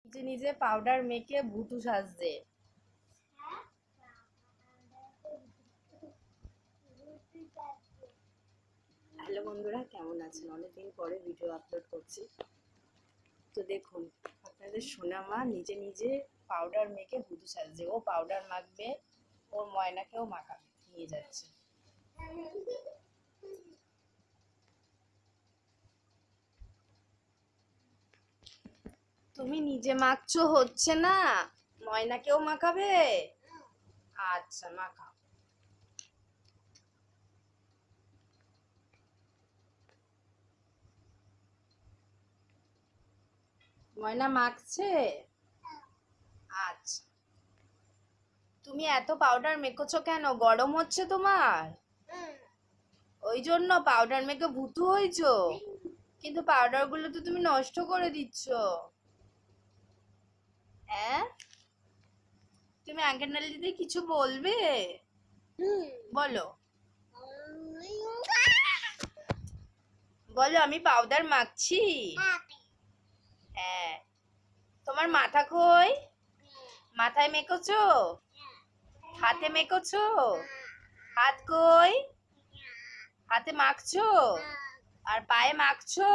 নিজে নিজে পাউডার মেখে ভুতু সাজছে। হ্যালো বন্ধুরা, কেমন আছেন? অনেকদিন পরে ভিডিও আপলোড করছি। তো দেখুন, আপনাদের সোনা মা নিজে নিজে পাউডার মেখে ভুতু সাজছে। ও পাউডার মাখবে, ওর ময়নাকেও মাখাবে নিয়ে যাচ্ছে। তুমি নিজে মাখছো, হচ্ছে না? ময়নাকেও মাখাবে? আচ্ছা, মাখাও। ময়না মাখছে? আচ্ছা। তুমি এত পাউডার মেখেছো কেন? গরম হচ্ছে তোমার? ওই জন্য পাউডার মেখে ভুতু হয়েছো? কিন্তু পাউডার গুলো তো তুমি নষ্ট করে দিচ্ছ। হ্যাঁ, তুমি আঙ্কেল দিদি কিছু বলবে? বলো, বলো আমি পাউডার মাখছি। হ্যাঁ, তোমার মাথা কই? মাথায় মেখেছো? হাতে মেখেছো? হাত কই? হাতে মাখছো? আর পায়ে মাখছো?